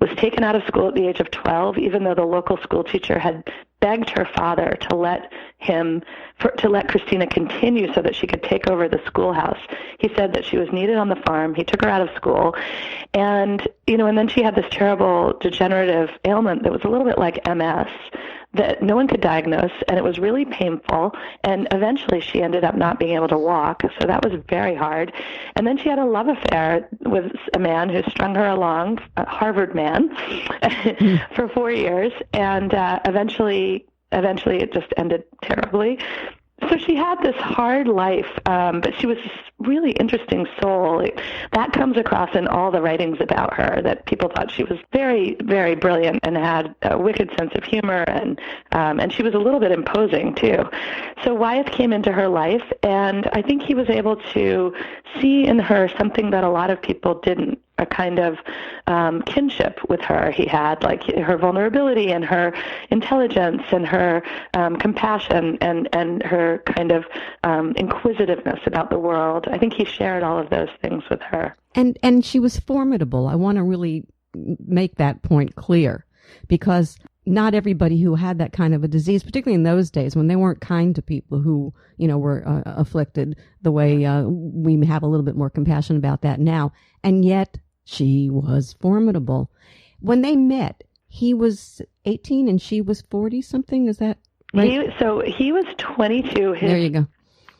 was taken out of school at the age of 12, even though the local school teacher had begged her father to let Christina continue so that she could take over the schoolhouse. He said that she was needed on the farm. He took her out of school. And, and then she had this terrible degenerative ailment that was a little bit like MS that no one could diagnose, and it was really painful. And eventually she ended up not being able to walk, so that was very hard. And then she had a love affair with a man who strung her along, a Harvard man, for 4 years, and eventually it just ended terribly. So she had this hard life, but she was this really interesting soul. That comes across in all the writings about her, that people thought she was very, very brilliant and had a wicked sense of humor, and she was a little bit imposing, too. So Wyeth came into her life, and I think he was able to see in her something that a lot of people didn't. a kind of kinship with her. He had like her vulnerability and her intelligence and her compassion and her kind of inquisitiveness about the world. I think he shared all of those things with her. And she was formidable. I want to really make that point clear, because not everybody who had that kind of a disease, particularly in those days when they weren't kind to people who, were afflicted the way we have a little bit more compassion about that now. And yet she was formidable. When they met, he was 18 and she was 40 something. Is that right? He was 22. There you go.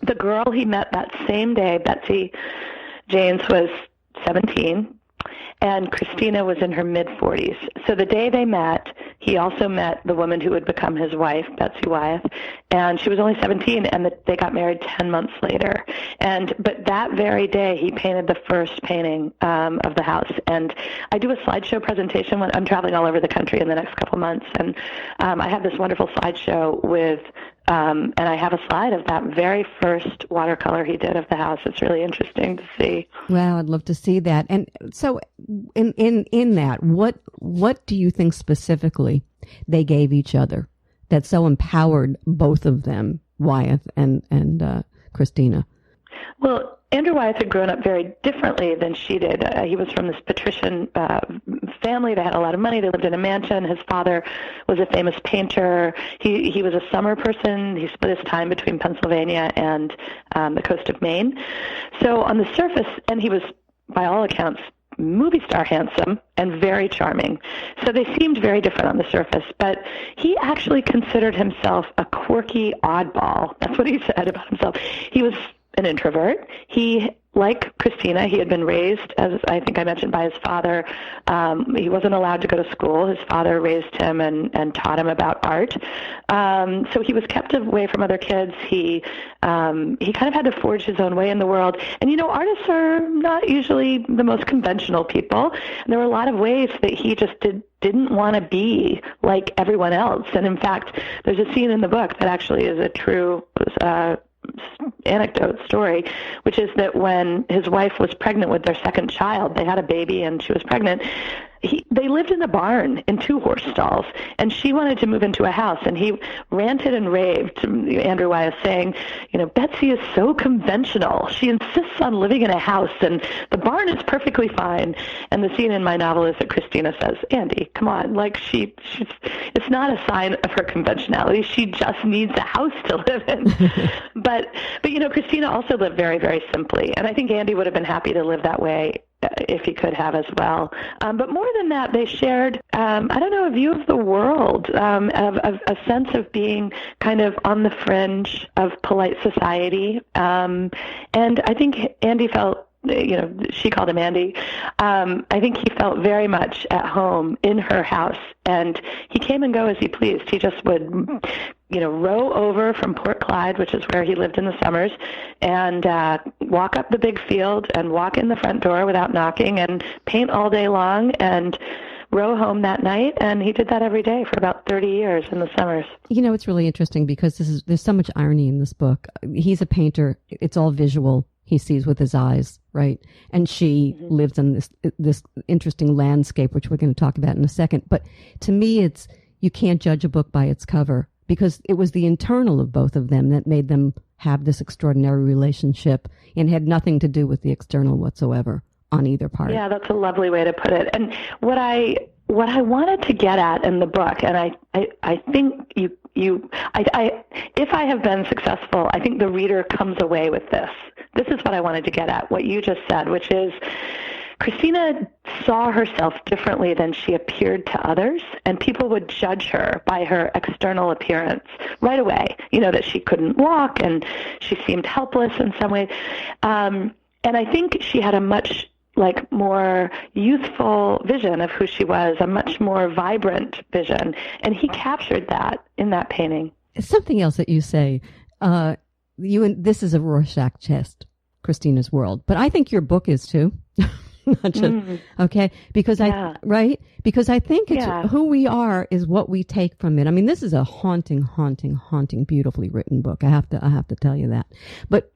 The girl he met that same day, Betsy Janes, was 17. And Christina was in her mid-40s. So the day they met, he also met the woman who would become his wife, Betsy Wyeth, and she was only 17, and they got married 10 months later. But that very day, he painted the first painting of the house. And I do a slideshow presentation when I'm traveling all over the country in the next couple months, and I have this wonderful slideshow with and I have a slide of that very first watercolor he did of the house. It's really interesting to see. Well, I'd love to see that. And so in that, what do you think specifically they gave each other that so empowered both of them, Wyeth and Christina? Well, Andrew Wyeth had grown up very differently than she did. He was from this patrician family that had a lot of money. They lived in a mansion. His father was a famous painter. He was a summer person. He split his time between Pennsylvania and the coast of Maine. So on the surface, and he was, by all accounts, movie star handsome and very charming. So they seemed very different on the surface, but he actually considered himself a quirky oddball. That's what he said about himself. He was an introvert. He, like Christina, he had been raised, as I think I mentioned, by his father. He wasn't allowed to go to school. His father raised him and taught him about art. So he was kept away from other kids. He kind of had to forge his own way in the world. And, artists are not usually the most conventional people. And there were a lot of ways that he just didn't want to be like everyone else. And in fact, there's a scene in the book that actually is a true anecdote story, which is that when his wife was pregnant with their second child, they had a baby and she was pregnant. They lived in a barn in 2 horse stalls, and she wanted to move into a house, and he ranted and raved to Andrew Wyeth, saying, Betsy is so conventional. She insists on living in a house, and the barn is perfectly fine. And the scene in my novel is that Christina says, Andy, come on, it's not a sign of her conventionality. She just needs a house to live in. But Christina also lived very, very simply, and I think Andy would have been happy to live that way if he could have as well. But more than that, they shared, a view of the world, of a sense of being kind of on the fringe of polite society. And I think Andy felt, she called him Andy. I think he felt very much at home in her house, and he came and go as he pleased. He just would row over from Port Clyde, which is where he lived in the summers, and walk up the big field and walk in the front door without knocking and paint all day long and row home that night. And he did that every day for about 30 years in the summers. It's really interesting because there's so much irony in this book. He's a painter. It's all visual. He sees with his eyes, right? And she lives in this interesting landscape, which we're going to talk about in a second. But to me, you can't judge a book by its cover, because it was the internal of both of them that made them have this extraordinary relationship, and had nothing to do with the external whatsoever on either part. Yeah, that's a lovely way to put it. And what I wanted to get at in the book, and I think if I have been successful, I think the reader comes away with this. This is what I wanted to get at, what you just said, which is Christina saw herself differently than she appeared to others, and people would judge her by her external appearance right away, that she couldn't walk and she seemed helpless in some way. And I think she had a much more youthful vision of who she was, a much more vibrant vision, and he captured that in that painting. Something else that you say, this is a Rorschach test, Christina's world, but I think your book is too. Not just, okay, because because I think it's who we are is what we take from it. I mean, this is a haunting, beautifully written book. I have to tell you that. But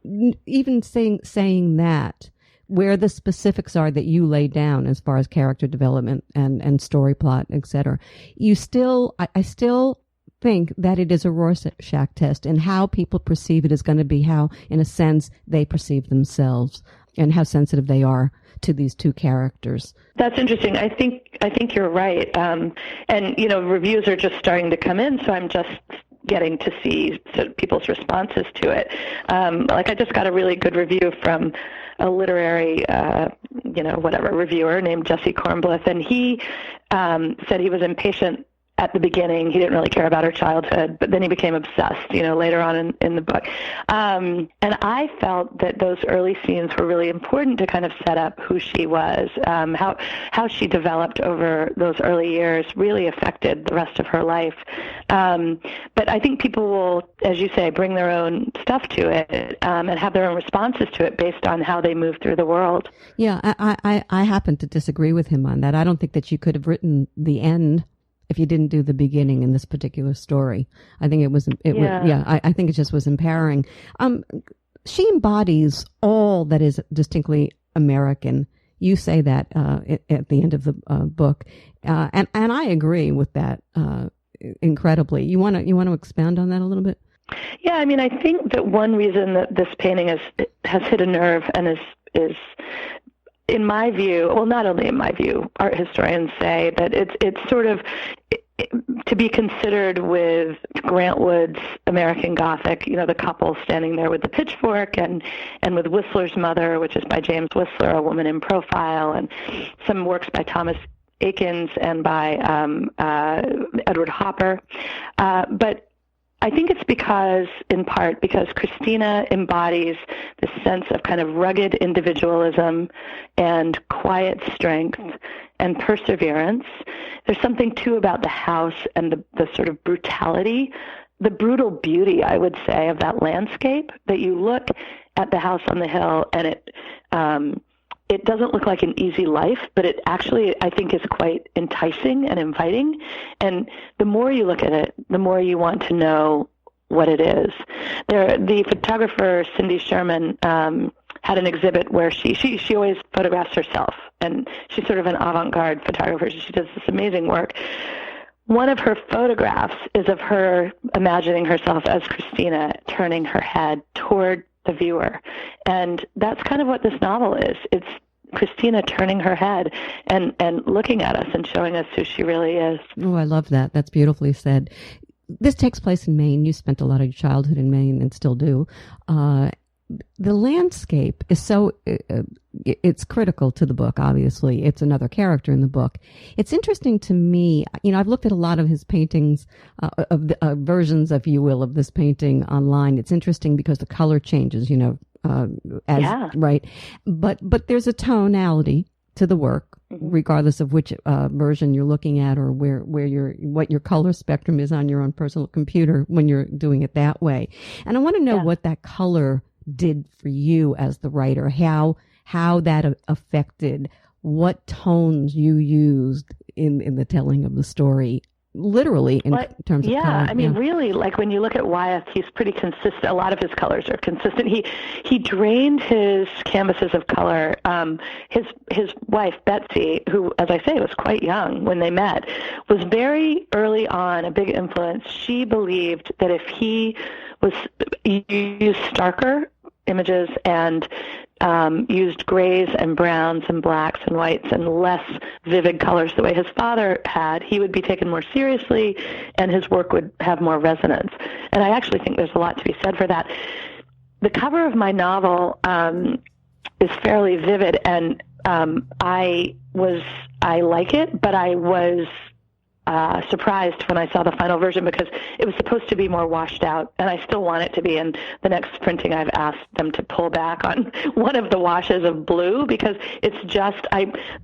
even saying that, where the specifics are that you lay down as far as character development and story plot, etc., you still, I still think that it is a Rorschach test, and how people perceive it is going to be how, in a sense, they perceive themselves and how sensitive they are to these two characters. That's interesting. I think you're right. And reviews are just starting to come in, so I'm just getting to see people's responses to it. I just got a really good review from a literary, reviewer named Jesse Kornblith, and he said he was impatient at the beginning. He didn't really care about her childhood, but then he became obsessed, later on in the book. And I felt that those early scenes were really important to kind of set up who she was. How she developed over those early years really affected the rest of her life. But I think people will, as you say, bring their own stuff to it and have their own responses to it based on how they move through the world. Yeah, I happen to disagree with him on that. I don't think that you could have written the end if you didn't do the beginning in this particular story. I think I think it just was empowering. She embodies all that is distinctly American. You say that at the end of the book, and I agree with that incredibly. You want to expand on that a little bit? Yeah, I mean, I think that one reason that this painting has hit a nerve and is in my view, well, not only in my view, art historians say that it's sort of to be considered with Grant Wood's American Gothic, the couple standing there with the pitchfork, and with Whistler's Mother, which is by James Whistler, a woman in profile, and some works by Thomas Akins and by Edward Hopper. But I think it's in part because Christina embodies this sense of kind of rugged individualism and quiet strength and perseverance. There's something, too, about the house and the sort of brutality, the brutal beauty, I would say, of that landscape, that you look at the house on the hill and it doesn't look like an easy life, but it actually, I think, is quite enticing and inviting. And the more you look at it, the more you want to know what it is. The photographer, Cindy Sherman, had an exhibit where she always photographs herself, and she's sort of an avant-garde photographer. She does this amazing work. One of her photographs is of her imagining herself as Christina, turning her head toward the viewer. And that's kind of what this novel is. It's Christina turning her head and looking at us and showing us who she really is. Oh, I love that. That's beautifully said. This takes place in Maine. You spent a lot of your childhood in Maine and still do. The landscape is it's critical to the book, obviously. It's another character in the book. It's interesting to me, I've looked at a lot of his paintings, of the versions, if you will, of this painting online. It's interesting because the color changes, right? But there's a tonality to the work, regardless of which version you're looking at or what your color spectrum is on your own personal computer when you're doing it that way. And I want to know what that color did for you as the writer, how that affected what tones you used in the telling of the story, literally in terms of color. I mean, really, like when you look at Wyeth, he's pretty consistent. A lot of his colors are consistent. He drained his canvases of color. His wife, Betsy, who, as I say, was quite young when they met, was very early on a big influence. She believed that if he used starker images and used grays and browns and blacks and whites and less vivid colors the way his father had, he would be taken more seriously and his work would have more resonance. And I actually think there's a lot to be said for that. The cover of my novel is fairly vivid, and I like it, but I was surprised when I saw the final version because it was supposed to be more washed out, and I still want it to be. And the next printing, I've asked them to pull back on one of the washes of blue because it's just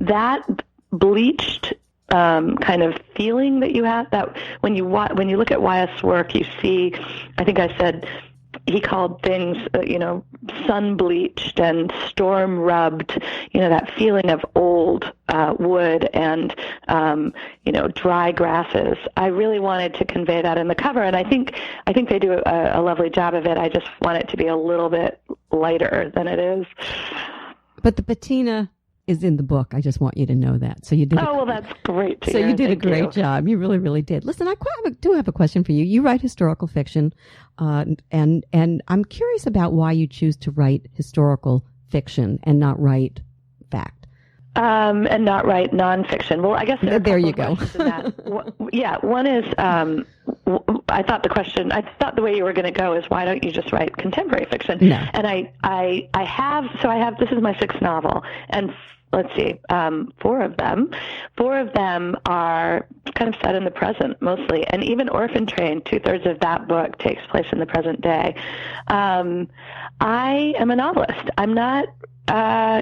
that bleached kind of feeling that you have, that when you look at Wyeth's work, you see, I think I said he called things, sun bleached and storm rubbed, that feeling of old wood and, dry grasses. I really wanted to convey that in the cover, and I think they do a lovely job of it. I just want it to be a little bit lighter than it is. But the patina is in the book. I just want you to know that. So you did. Oh, well, that's great. So you did a great job. You really, really did. Listen, I do have a question for you. You write historical fiction, and I'm curious about why you choose to write historical fiction and not write fact. And not write nonfiction. Well, I guess there you go. One is I thought the way you were going to go is why don't you just write contemporary fiction? No. And I have this is my sixth novel, and let's see, four of them are kind of set in the present mostly, and even Orphan Train, 2/3 of that book takes place in the present day. I am a novelist. I'm not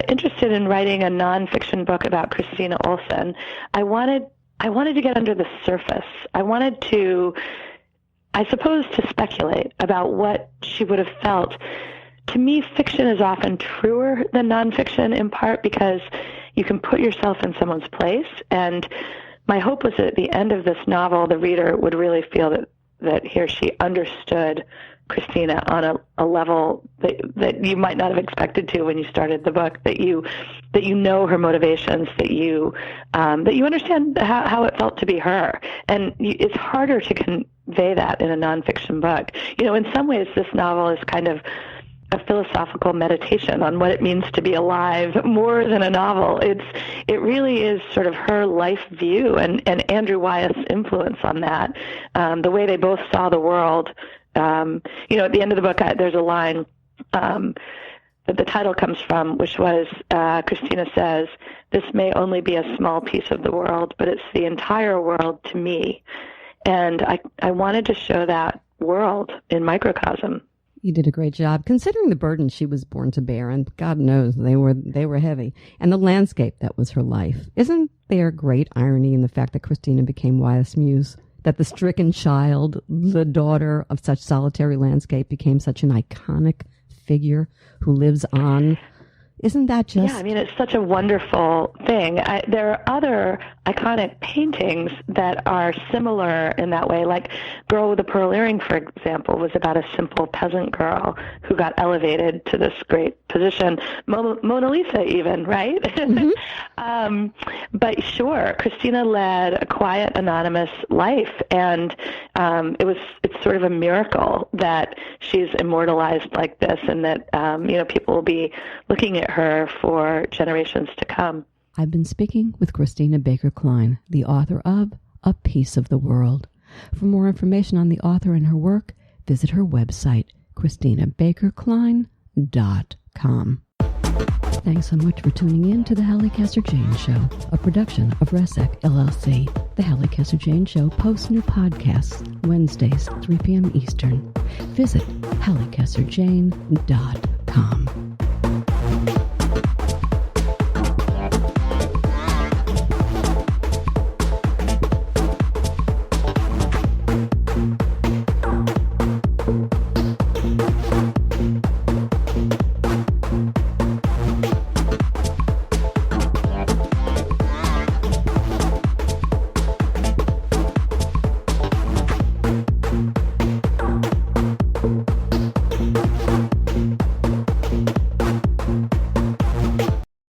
interested in writing a nonfiction book about Christina Olsen. I wanted to get under the surface. I wanted to, I suppose, to speculate about what she would have felt. To me, fiction is often truer than nonfiction, in part because you can put yourself in someone's place. And my hope was that at the end of this novel, the reader would really feel that he or she understood Christina on a level that you might not have expected to when you started the book, that you know her motivations, that you understand how it felt to be her. And it's harder to convey that in a nonfiction book. In some ways, this novel is kind of a philosophical meditation on what it means to be alive more than a novel. It really is sort of her life view and Andrew Wyeth's influence on that, the way they both saw the world. At the end of the book, there's a line that the title comes from, which was, Christina says, "This may only be a small piece of the world, but it's the entire world to me." And I wanted to show that world in microcosm. You did a great job, considering the burden she was born to bear, and God knows they were heavy, and the landscape that was her life. Isn't there great irony in the fact that Christina became Wyeth's muse? That the stricken child, the daughter of such solitary landscape, became such an iconic figure who lives on. Isn't that just... Yeah, I mean, it's such a wonderful thing. There are other iconic paintings that are similar in that way. Like Girl with a Pearl Earring, for example, was about a simple peasant girl who got elevated to this great position. Mona Lisa even, right? Mm-hmm. But sure, Christina led a quiet, anonymous life, and it's sort of a miracle that she's immortalized like this, and that people will be looking at her for generations to come. I've been speaking with Christina Baker Kline, the author of A Piece of the World. For more information on the author and her work, visit her website, ChristinaBakerKline.com. Thanks so much for tuning in to the Halli Casser-Jayne Show, a production of Resec LLC. The Halli Casser-Jayne Show posts new podcasts Wednesdays, 3 p.m. Eastern. Visit HalliCasser-Jayne.com.